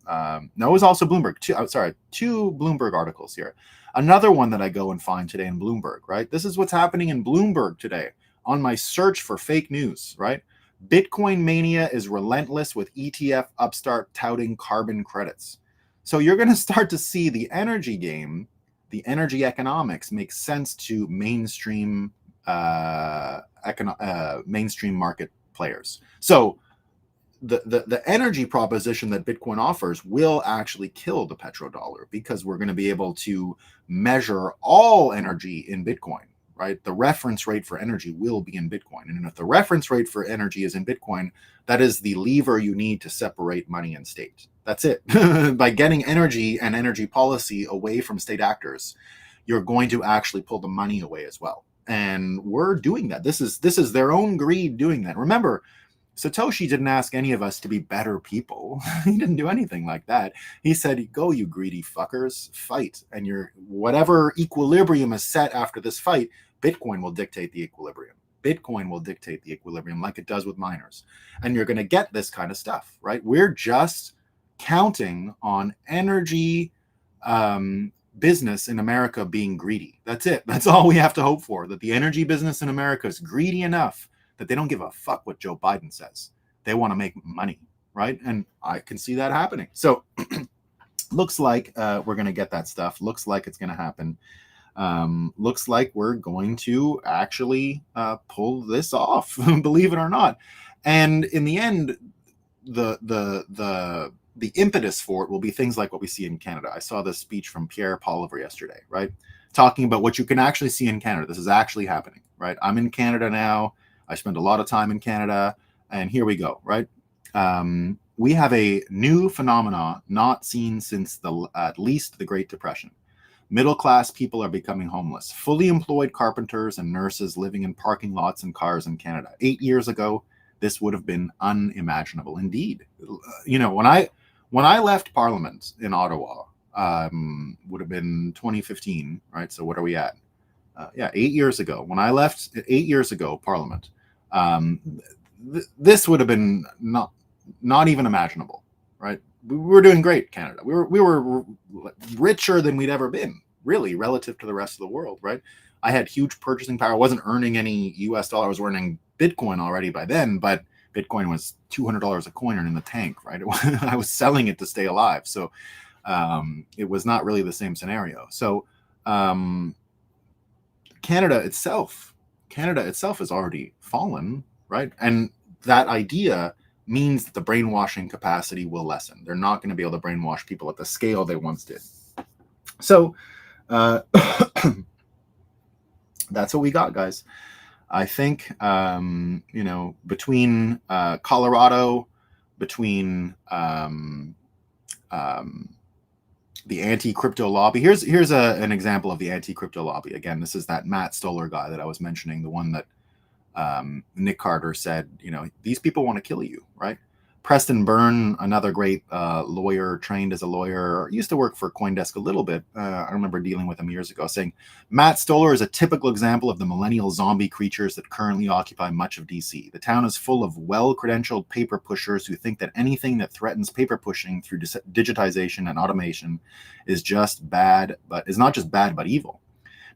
no, it was also Bloomberg. Two Bloomberg articles here. Another one that I go and find today in Bloomberg, right? This is what's happening in Bloomberg today on my search for fake news, right? Bitcoin mania is relentless with ETF upstart touting carbon credits. So you're going to start to see the energy game, the energy economics makes sense to mainstream mainstream market players. So the energy proposition that Bitcoin offers will actually kill the petrodollar because we're going to be able to measure all energy in Bitcoin, right? The reference rate for energy will be in Bitcoin. And if the reference rate for energy is in Bitcoin, that is the lever you need to separate money and state. That's it. By getting energy and energy policy away from state actors, you're going to actually pull the money away as well. And we're doing that. This is their own greed doing that. Remember, Satoshi didn't ask any of us to be better people. He didn't do anything like that. He said, go, you greedy fuckers, fight. And your whatever equilibrium is set after this fight, Bitcoin will dictate the equilibrium. Bitcoin will dictate the equilibrium like it does with miners. And you're going to get this kind of stuff, right? We're just counting on energy business in America being greedy. That's it. That's all we have to hope for, that the energy business in America is greedy enough that they don't give a fuck what Joe Biden says. They want to make money, right? And I can see that happening. So looks like we're going to get that stuff. Looks like it's going to happen. Looks like we're going to actually pull this off, believe it or not. And in the end, the impetus for it will be things like what we see in Canada. I saw this speech from Pierre Poliver yesterday, right? Talking about what you can actually see in Canada. This is actually happening, right? I'm in Canada now. I spend a lot of time in Canada, and here we go, right? We have a new phenomenon not seen since at least the Great Depression. Middle-class people are becoming homeless. Fully employed carpenters and nurses living in parking lots and cars in Canada. 8 years ago, this would have been unimaginable. Indeed, you know, when I left Parliament in Ottawa, would have been 2015, right? So what are we at? 8 years ago. When I left 8 years ago, Parliament, this would have been not even imaginable, right? We were doing great, Canada. We were richer than we'd ever been, really, relative to the rest of the world, right? I had huge purchasing power. I wasn't earning any US dollar. I was earning Bitcoin already by then, but Bitcoin was $200 a coin and in the tank, right? I was selling it to stay alive. So it was not really the same scenario. So Canada itself has already fallen, right? And that idea means that the brainwashing capacity will lessen. They're not going to be able to brainwash people at the scale they once did. So that's what we got, guys. I think, you know, between Colorado, between the anti-crypto lobby. Here's an example of the anti-crypto lobby. Again, this is that Matt Stoller guy that I was mentioning, the one that Nick Carter said, you know, these people want to kill you, right? Preston Byrne, another great lawyer, trained as a lawyer, used to work for CoinDesk a little bit. I remember dealing with him years ago, saying Matt Stoller is a typical example of the millennial zombie creatures that currently occupy much of DC. The town is full of well-credentialed paper pushers who think that anything that threatens paper pushing through digitization and automation is just bad, but is not just bad, but evil.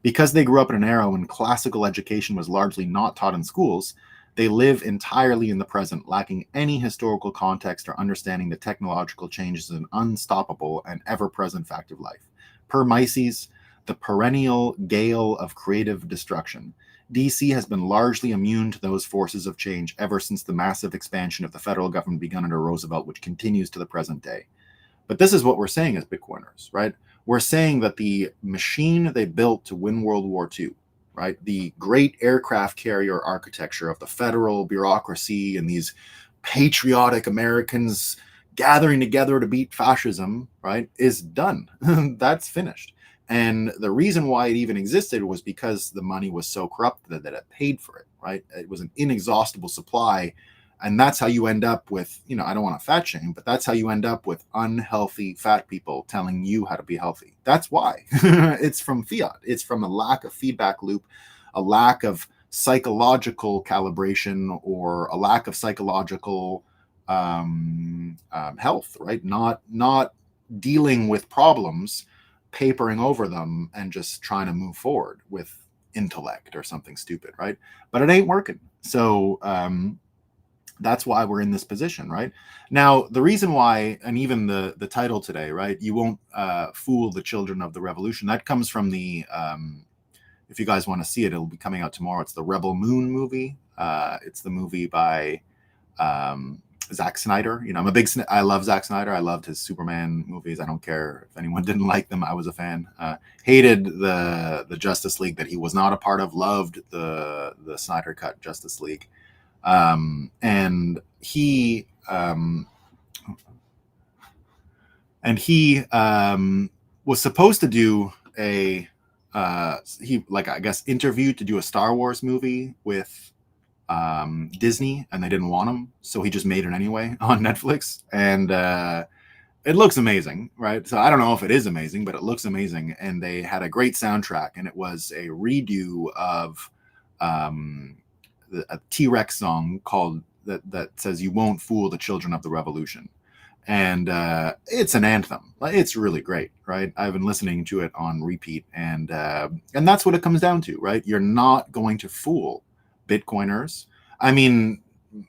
Because they grew up in an era when classical education was largely not taught in schools, they live entirely in the present, lacking any historical context or understanding that technological change is an unstoppable and ever-present fact of life. Per Mises, the perennial gale of creative destruction, DC has been largely immune to those forces of change ever since the massive expansion of the federal government begun under Roosevelt, which continues to the present day. But this is what we're saying as Bitcoiners, right? We're saying that the machine they built to win World War II, right? The great aircraft carrier architecture of the federal bureaucracy and these patriotic Americans gathering together to beat fascism, right, is done. That's finished. And the reason why it even existed was because the money was so corrupted that it paid for it, right? It was an inexhaustible supply. And that's how you end up with, you know, I don't want to fat shame, but that's how you end up with unhealthy fat people telling you how to be healthy. That's why. It's from fiat. It's from a lack of feedback loop, a lack of psychological calibration, or a lack of psychological health, right? Not dealing with problems, papering over them, and just trying to move forward with intellect or something stupid, right? But it ain't working. So, that's why we're in this position, right? Now, the reason why, and even the title today, right? You won't fool the children of the revolution. That comes from the, if you guys want to see it, it'll be coming out tomorrow. It's the Rebel Moon movie. It's the movie by Zack Snyder. You know, I love Zack Snyder. I loved his Superman movies. I don't care if anyone didn't like them. I was a fan. Hated the Justice League that he was not a part of. Loved the Snyder Cut Justice League. And he was supposed to do I guess interviewed to do a Star Wars movie with Disney, and they didn't want him, so he just made it anyway on Netflix, and it looks amazing, right? So I don't know if it is amazing, but it looks amazing, and they had a great soundtrack, and it was a redo of a T-Rex song called that says "You Won't Fool the Children of the Revolution." And it's an anthem. It's really great, right? I've been listening to it on repeat, and that's what it comes down to, right? You're not going to fool Bitcoiners. I mean,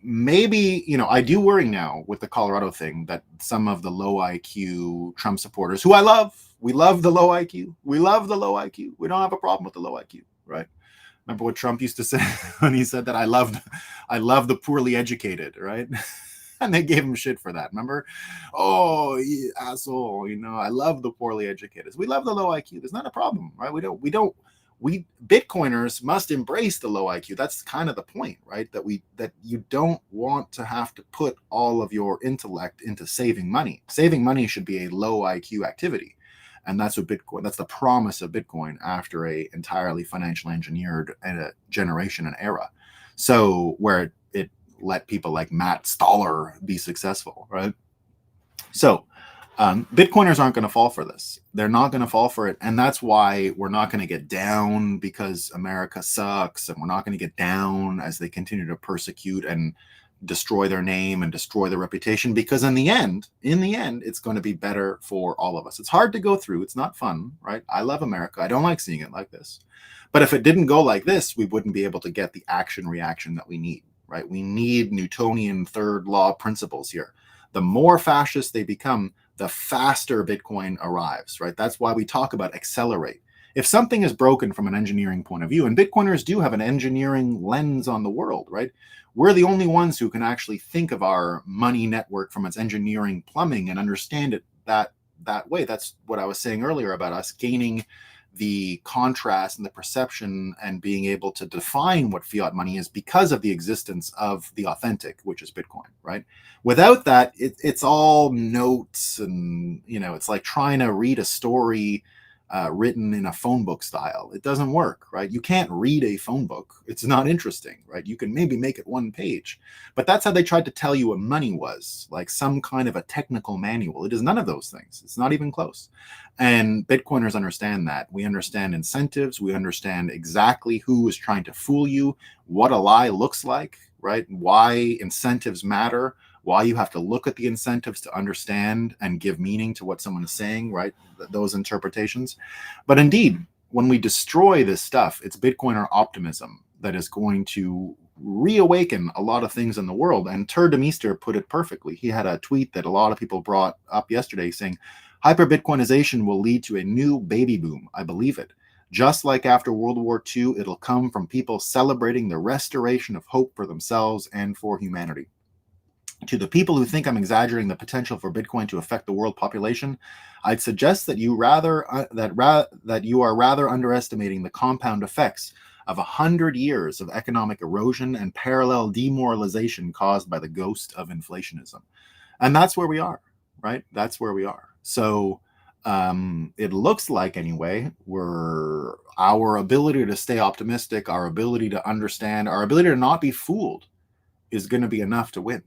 maybe, I do worry now with the Colorado thing that some of the low IQ Trump supporters, who I love, we love the low IQ, we love the low IQ, we don't have a problem with the low IQ, right? Remember what Trump used to say when he said that I love the poorly educated, right? And they gave him shit for that. Remember? Oh, asshole! I love the poorly educated. We love the low IQ. There's not a problem, right? We Bitcoiners must embrace the low IQ. That's kind of the point, right? That you don't want to have to put all of your intellect into saving money. Saving money should be a low IQ activity. And that's what Bitcoin, that's the promise of Bitcoin after a entirely financially engineered generation and era. So where it let people like Matt Stoller be successful, right? So Bitcoiners aren't going to fall for this. They're not going to fall for it. And that's why we're not going to get down because America sucks. And we're not going to get down as they continue to persecute and destroy their name and destroy their reputation, because in the end, it's going to be better for all of us. It's hard to go through. It's not fun, right? I love America. I don't like seeing it like this. But if it didn't go like this, we wouldn't be able to get the action reaction that we need, right? We need Newtonian third law principles here. The more fascist they become, the faster Bitcoin arrives, right? That's why we talk about accelerate. If something is broken from an engineering point of view, and Bitcoiners do have an engineering lens on the world, right? We're the only ones who can actually think of our money network from its engineering plumbing and understand it that way. That's what I was saying earlier about us gaining the contrast and the perception and being able to define what fiat money is because of the existence of the authentic, which is Bitcoin, right? Without that, it's all notes, and it's like trying to read a story written in a phone book style. It doesn't work, right? You can't read a phone book. It's not interesting, right? You can maybe make it one page, but that's how they tried to tell you what money was, like some kind of a technical manual. It is none of those things. It's not even close. And Bitcoiners understand that. We understand incentives. We understand exactly who is trying to fool you, what a lie looks like, right? Why incentives matter, why you have to look at the incentives to understand and give meaning to what someone is saying, right? Those interpretations. But indeed, when we destroy this stuff, it's Bitcoiner optimism that is going to reawaken a lot of things in the world. And Tur Demeester put it perfectly. He had a tweet that a lot of people brought up yesterday saying, hyper-Bitcoinization will lead to a new baby boom. I believe it. Just like after World War II, it'll come from people celebrating the restoration of hope for themselves and for humanity. To the people who think I'm exaggerating the potential for Bitcoin to affect the world population, I'd suggest that you are rather underestimating the compound effects of 100 years of economic erosion and parallel demoralization caused by the ghost of inflationism. And that's where we are, right? That's where we are. So it looks like, anyway, our ability to stay optimistic, our ability to understand, our ability to not be fooled is going to be enough to win.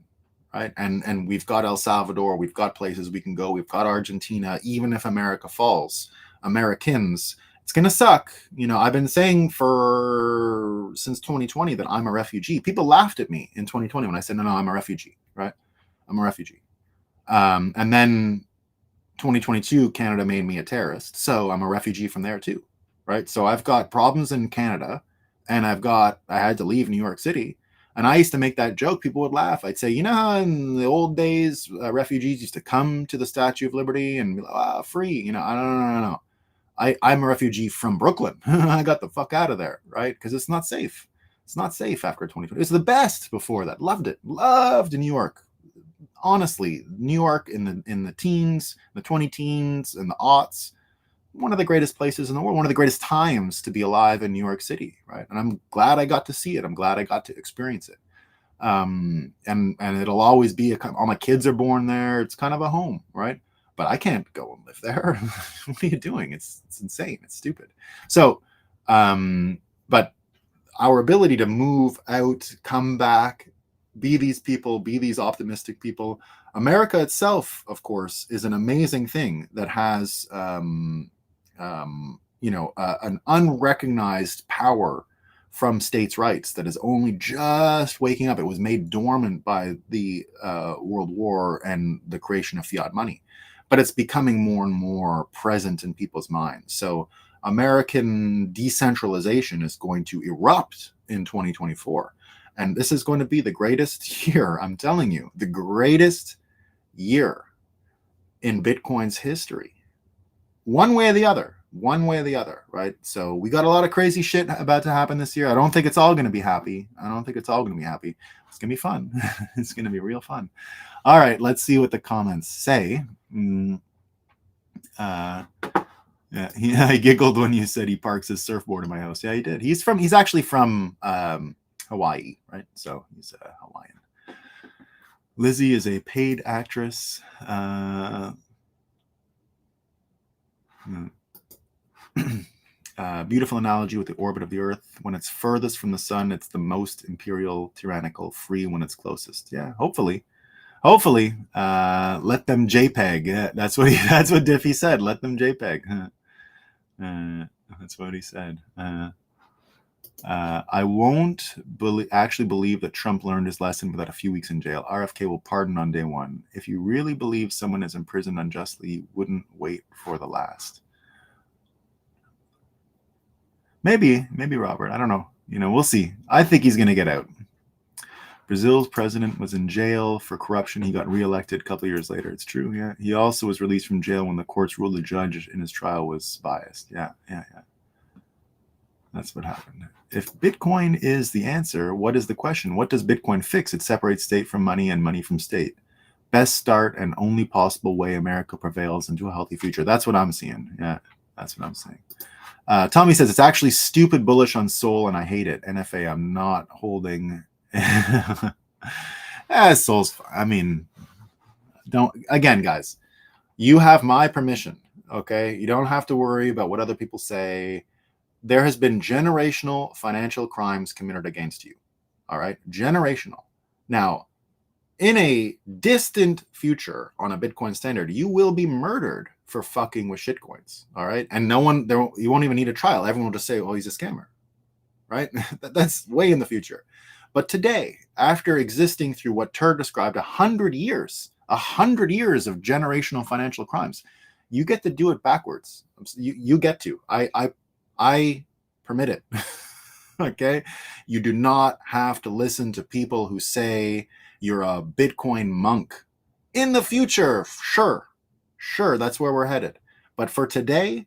Right. And we've got El Salvador, we've got places we can go, we've got Argentina. Even if America falls, Americans, it's going to suck. I've been saying since 2020 that I'm a refugee. People laughed at me in 2020 when I said, no, I'm a refugee, right? I'm a refugee. And then 2022, Canada made me a terrorist. So I'm a refugee from there too, right? So I've got problems in Canada, and I had to leave New York City. And I used to make that joke. People would laugh. I'd say, how in the old days, refugees used to come to the Statue of Liberty and be like, free. No. I'm a refugee from Brooklyn. I got the fuck out of there, right? Because it's not safe. It's not safe after 2020. It was the best before that. Loved it. Loved New York. Honestly, New York in the teens, the 20 teens, and the aughts, one of the greatest places in the world, one of the greatest times to be alive in New York City, right? And I'm glad I got to see it. I'm glad I got to experience it. And it'll always be all my kids are born there. It's kind of a home, right? But I can't go and live there. What are you doing? It's insane. It's stupid. So, but our ability to move out, come back, be these people, be these optimistic people. America itself, of course, is an amazing thing that has, an unrecognized power from states' rights that is only just waking up. It was made dormant by the World War and the creation of fiat money, but it's becoming more and more present in people's minds. So American decentralization is going to erupt in 2024. And this is going to be the greatest year, I'm telling you, the greatest year in Bitcoin's history. One way or the other, right? So we got a lot of crazy shit about to happen this year. I don't think it's all going to be happy. It's going to be fun. It's going to be real fun. All right, let's see what the comments say. Yeah, I giggled when you said he parks his surfboard in my house. Yeah, he did. He's actually from Hawaii, right? So he's a Hawaiian. Lizzie is a paid actress. Beautiful analogy with the orbit of the Earth. When it's furthest from the sun, it's the most imperial, tyrannical, free when it's closest. Yeah, hopefully. Let them JPEG. Yeah, that's what Diffie said. Let them JPEG. That's what he said. I won't actually believe that Trump learned his lesson without a few weeks in jail. RFK will pardon on day one. If you really believe someone is imprisoned unjustly, you wouldn't wait for the last. Maybe Robert. I don't know. We'll see. I think he's going to get out. Brazil's president was in jail for corruption. He got reelected a couple of years later. It's true. Yeah. He also was released from jail when the courts ruled the judge in his trial was biased. Yeah. That's what happened. If Bitcoin is the answer, what is the question? What does Bitcoin fix? It separates state from money and money from state. Best start and only possible way America prevails into a healthy future. That's what I'm seeing. Yeah, that's what I'm saying. Tommy says, it's actually stupid bullish on Sol and I hate it. NFA, I'm not holding... Sol's... I mean, again, guys, you have my permission, okay? You don't have to worry about what other people say. There has been generational financial crimes committed against you. All right? Generational. Now, in a distant future on a Bitcoin standard, you will be murdered for fucking with shitcoins. All right? And you won't even need a trial. Everyone will just say, oh, he's a scammer. Right? That's way in the future. But today, after existing through what Tur described 100 years of generational financial crimes, you get to do it backwards. You get to. I permit it. Okay? You do not have to listen to people who say you're a Bitcoin monk. In the future, sure, that's where we're headed. But for today,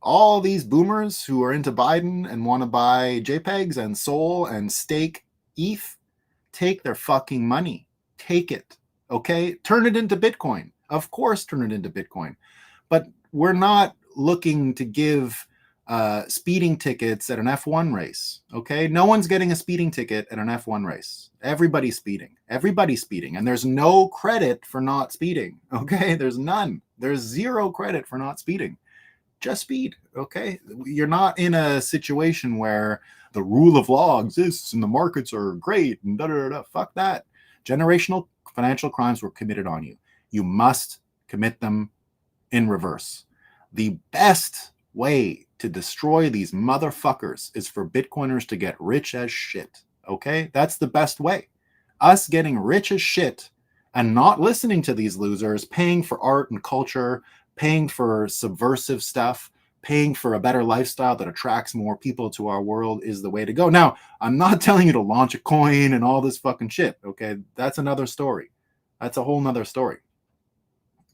all these boomers who are into Biden and want to buy JPEGs and Sol and stake ETH, take their fucking money. Take it. Okay? Turn it into Bitcoin. Of course, turn it into Bitcoin. But we're not looking to give speeding tickets at an F1 race. Okay? No one's getting a speeding ticket at an F1 race. Everybody's speeding. And there's no credit for not speeding. Okay? There's none. There's zero credit for not speeding. Just speed, okay? You're not in a situation where the rule of law exists and the markets are great and da-da-da-da. Fuck that. Generational financial crimes were committed on you. You must commit them in reverse. The best way to destroy these motherfuckers is for Bitcoiners to get rich as shit, okay? That's the best way. Us getting rich as shit and not listening to these losers, paying for art and culture, paying for subversive stuff, paying for a better lifestyle that attracts more people to our world is the way to go. Now, I'm not telling you to launch a coin and all this fucking shit, okay? That's another story. That's a whole nother story.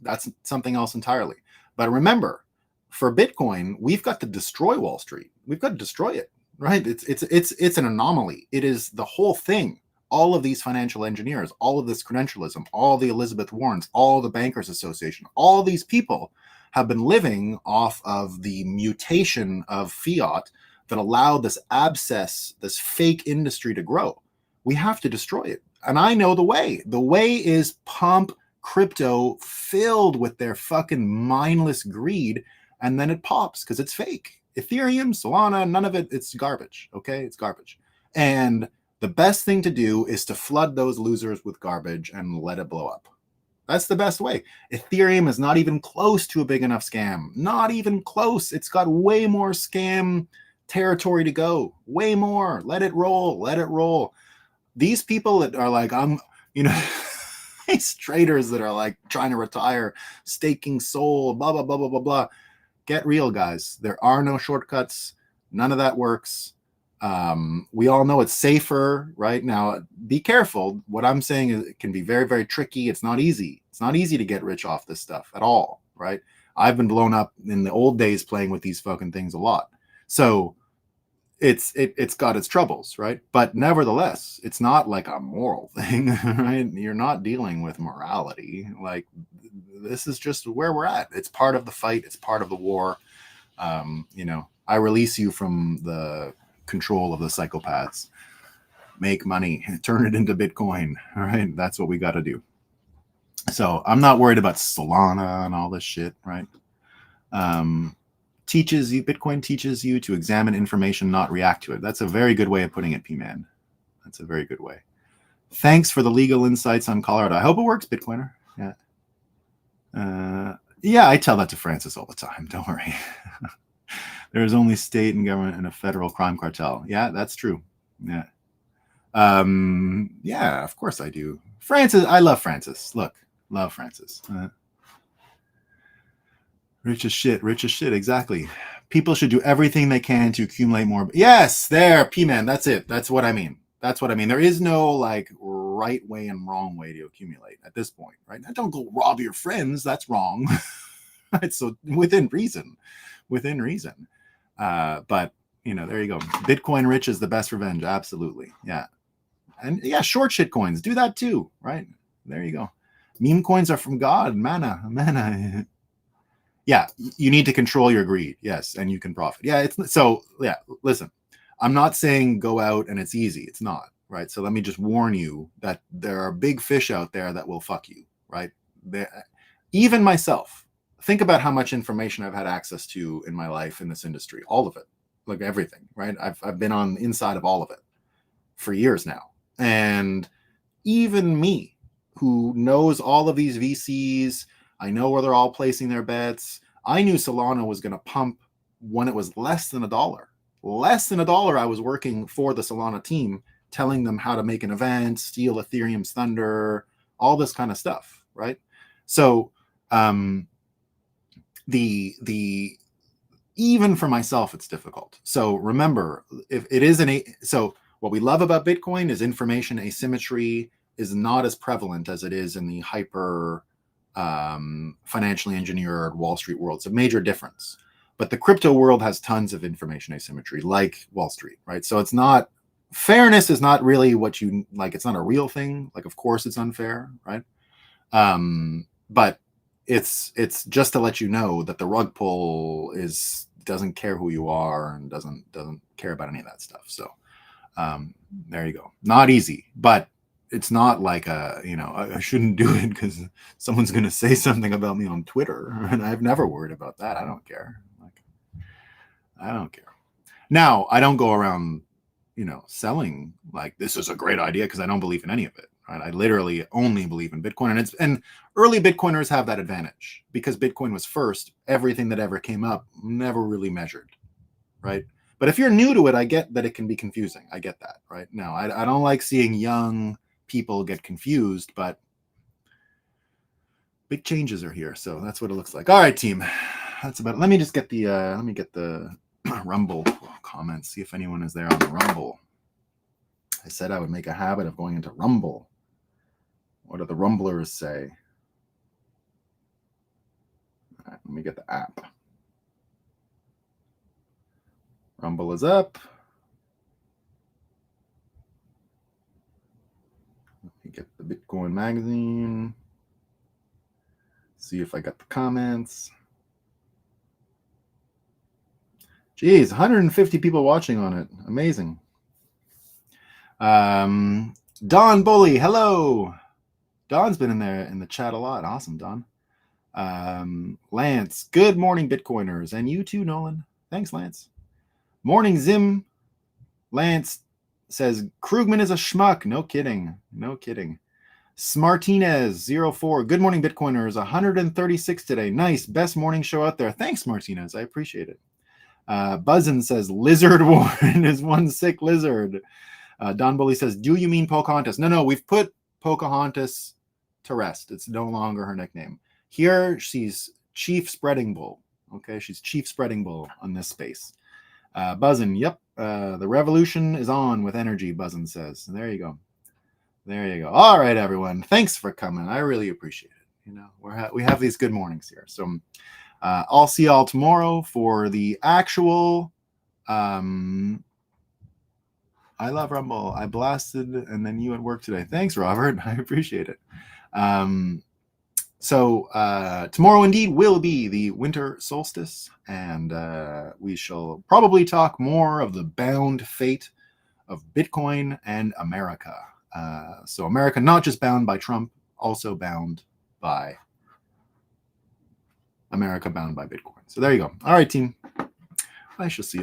That's something else entirely. But remember, for Bitcoin, we've got to destroy Wall Street. We've got to destroy it, right? It's an anomaly. It is the whole thing. All of these financial engineers, all of this credentialism, all the Elizabeth Warrens, all the Bankers Association, all these people have been living off of the mutation of fiat that allowed this abscess, this fake industry to grow. We have to destroy it. And I know the way. The way is pump crypto filled with their fucking mindless greed, and then it pops because it's fake. Ethereum, Solana, none of it, it's garbage, okay? It's garbage. And the best thing to do is to flood those losers with garbage and let it blow up. That's the best way. Ethereum is not even close to a big enough scam. Not even close. It's got way more scam territory to go. Way more. Let it roll. Let it roll. These people that are like, these traders that are like trying to retire, staking Sol, blah, blah, blah, blah, blah, blah. Get real, guys. There are no shortcuts. None of that works. We all know it's safer, right? Now, be careful. What I'm saying is it can be very, very tricky. It's not easy. It's not easy to get rich off this stuff at all, right? I've been blown up in the old days playing with these fucking things a lot. So it's got its troubles, right? But nevertheless, it's not like a moral thing, right? You're not dealing with morality. Like, this is just where we're at. It's part of the fight. It's part of the war. I release you from the control of the psychopaths. Make money, turn it into Bitcoin. All right, that's what we got to do. So I'm not worried about Solana and all this shit, right? Bitcoin teaches you to examine information, not react to it. That's a very good way of putting it, P-Man. That's a very good way. Thanks for the legal insights on Colorado. I hope it works, Bitcoiner. Yeah, I tell that to Francis all the time. Don't worry. There is only state and government and a federal crime cartel. Yeah, that's true. Yeah. Yeah, of course I do. Francis, I love Francis. Look, love Francis. Rich as shit, exactly. People should do everything they can to accumulate more. Yes, there, P-Man, that's it. That's what I mean. There is no like right way and wrong way to accumulate at this point, right? Now, don't go rob your friends. That's wrong. Right? So within reason. But there you go. Bitcoin rich is the best revenge. Absolutely. Yeah. And yeah, short shit coins. Do that too, right? There you go. Meme coins are from God. Mana. Yeah, you need to control your greed. Yes, and you can profit. Yeah, listen, I'm not saying go out and it's easy. It's not, right? So let me just warn you that there are big fish out there that will fuck you, right? Even myself, think about how much information I've had access to in my life in this industry. All of it, like everything, right? I've been on the inside of all of it for years now. And even me, who knows all of these VCs, I know where they're all placing their bets. I knew Solana was going to pump when it was less than $1. Less than $1, I was working for the Solana team, telling them how to make an event, steal Ethereum's thunder, all this kind of stuff, right? So even for myself, it's difficult. So remember, if it is so what we love about Bitcoin is information asymmetry is not as prevalent as it is in the hyper financially engineered Wall Street world. It's a major difference. But the crypto world has tons of information asymmetry, like Wall Street, right? So it's not, fairness is not really what you like. It's not a real thing. Like, of course, it's unfair, right? But it's just to let you know that the rug pull doesn't care who you are and doesn't care about any of that stuff. So there you go. Not easy, but it's not like I shouldn't do it because someone's going to say something about me on Twitter, and I've never worried about that. I don't care. I don't care. Now, I don't go around, selling like this is a great idea because I don't believe in any of it. Right? I literally only believe in Bitcoin, and early Bitcoiners have that advantage because Bitcoin was first. Everything that ever came up never really measured, right? But if you're new to it, I get that it can be confusing. I get that, right? No, I don't like seeing young people get confused, but big changes are here, so that's what it looks like. All right, team, that's about it. Let me just get the Rumble comments, see if anyone is there on the Rumble. I said I would make a habit of going into Rumble. What do the Rumblers say? All right, let me get the app. Rumble is up. Let me get the Bitcoin magazine. See if I got the comments. Geez, 150 people watching on it. Amazing. Don Bully, hello. Don's been in there in the chat a lot. Awesome, Don. Lance, good morning, Bitcoiners. And you too, Nolan. Thanks, Lance. Morning, Zim. Lance says, Krugman is a schmuck. No kidding. No kidding. Smartinez04. Good morning, Bitcoiners. 136 today. Nice. Best morning show out there. Thanks, Martinez. I appreciate it. Buzzin says, Lizard Warren is one sick lizard. Don Bully says, do you mean Pocahontas? No, we've put Pocahontas to rest. It's no longer her nickname. Here, she's Chief Spreading Bull. Okay, she's Chief Spreading Bull on this space. Buzzin, yep. The revolution is on with energy, Buzzin says. There you go. There you go. All right, everyone. Thanks for coming. I really appreciate it. You know, we have these good mornings here. So I'll see y'all tomorrow for the actual I love Rumble. I blasted and then you at work today. Thanks, Robert. I appreciate it. So tomorrow indeed will be the winter solstice, and we shall probably talk more of the bound fate of Bitcoin and America. So America not just bound by Trump, also bound by America, bound by Bitcoin. So there you go. All right, team. I shall see you.